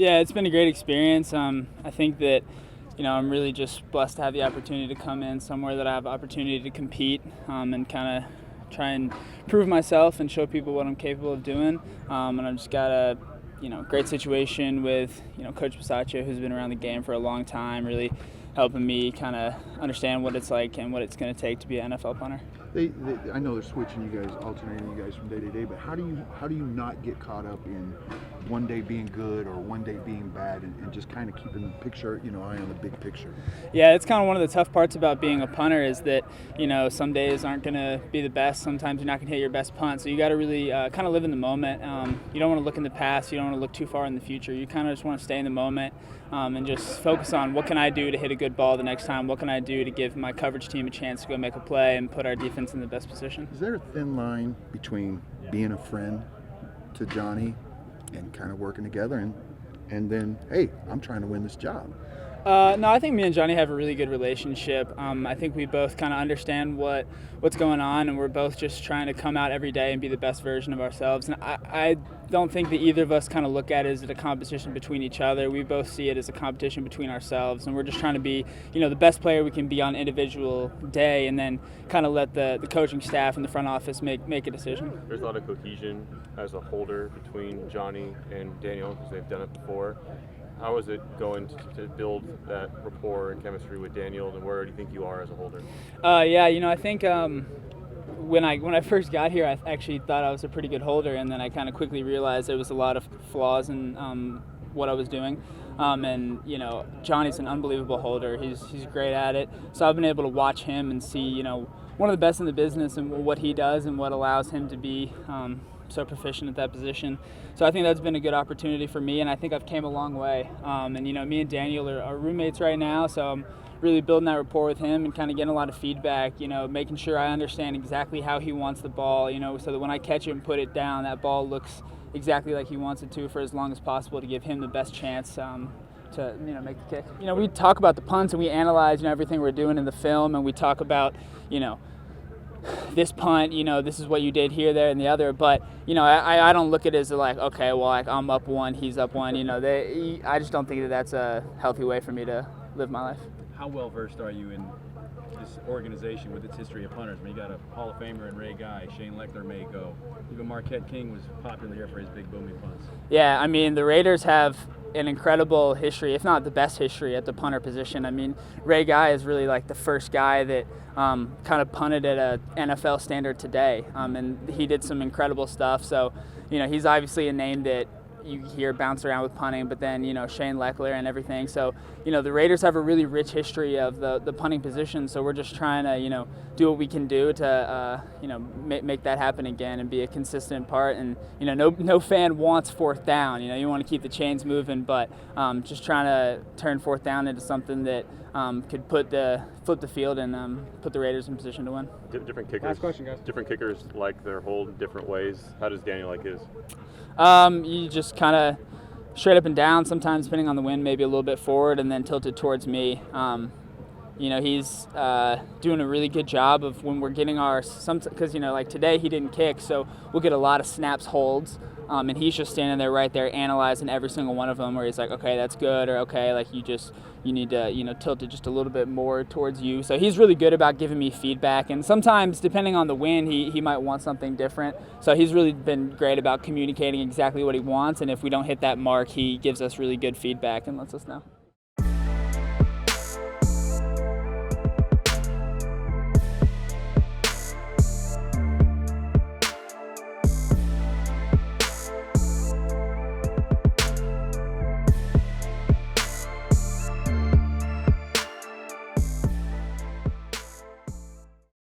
Yeah, it's been a great experience. I think that, I'm really just blessed to have the opportunity to come in somewhere that I have opportunity to compete and kind of try and prove myself and show people what I'm capable of doing. And I've just got a, great situation with, Coach Bisaccia, who's been around the game for a long time, really helping me kind of understand what it's like and what it's going to take to be an NFL punter. I know they're switching you guys, alternating you guys from day to day, but how do you not get caught up in one day being good or one day being bad and just kind of keeping the picture, eye on the big picture? Yeah, it's kind of one of the tough parts about being a punter is that, some days aren't going to be the best. Sometimes you're not going to hit your best punt. So you got to really kind of live in the moment. You don't want to look in the past. You don't want to look too far in the future. You kind of just want to stay in the moment and just focus on what can I do to hit a good ball the next time? What can I do to give my coverage team a chance to go make a play and put our defense in the best position? Is there a thin line between being a friend to Johnny and kind of working together and then, hey, I'm trying to win this job? No, I think me and Johnny have a really good relationship. I think we both kind of understand what's going on, and we're both just trying to come out every day and be the best version of ourselves. And I don't think that either of us kind of look at it as a competition between each other. We both see it as a competition between ourselves, and we're just trying to be, the best player we can be on an individual day, and then kind of let the coaching staff and the front office make a decision. There's a lot of cohesion as a holder between Johnny and Daniel because they've done it before. How is it going to build that rapport and chemistry with Daniel, and where do you think you are as a holder? I think when I first got here, I actually thought I was a pretty good holder, and then I kind of quickly realized there was a lot of flaws in what I was doing. Johnny's an unbelievable holder. He's great at it. So I've been able to watch him and see, one of the best in the business and what he does and what allows him to be so proficient at that position. So I think that's been a good opportunity for me, and I think I've came a long way. Me and Daniel are roommates right now, so I'm really building that rapport with him and kind of getting a lot of feedback, making sure I understand exactly how he wants the ball, so that when I catch it and put it down, that ball looks exactly like he wants it to for as long as possible to give him the best chance to make the kick. We talk about the punts and we analyze everything we're doing in the film, and we talk about this punt, this is what you did here, there, and the other. But, I don't look at it as like, okay, well, like I'm up one, he's up one. I just don't think that that's a healthy way for me to live my life. How well versed are you in this organization with its history of punters? I mean, you got a Hall of Famer in Ray Guy, Shane Leckler may go. Even Marquette King was popular here for his big booming punts. Yeah, I mean, the Raiders have an incredible history, if not the best history, at the punter position. I mean, Ray Guy is really like the first guy that kind of punted at a NFL standard today, and he did some incredible stuff. So, he's obviously a name that you hear bounce around with punting, but then, Shane Leckler and everything. So, the Raiders have a really rich history of the punting position, so we're just trying to, do what we can do to, make that happen again and be a consistent part. And, no fan wants fourth down. You want to keep the chains moving, but just trying to turn fourth down into something that could flip the field and put the Raiders in position to win. Different kickers. Last question, guys. Different kickers like their hold in different ways. How does Daniel like his? You just kind of straight up and down, sometimes depending on the wind, maybe a little bit forward and then tilted towards me. He's doing a really good job of when we're getting because, like today he didn't kick, so we'll get a lot of snaps holds. And he's just standing there right there analyzing every single one of them where he's like, okay, that's good, or okay, like you need to, tilt it just a little bit more towards you. So he's really good about giving me feedback. And sometimes, depending on the wind, he might want something different. So he's really been great about communicating exactly what he wants. And if we don't hit that mark, he gives us really good feedback and lets us know.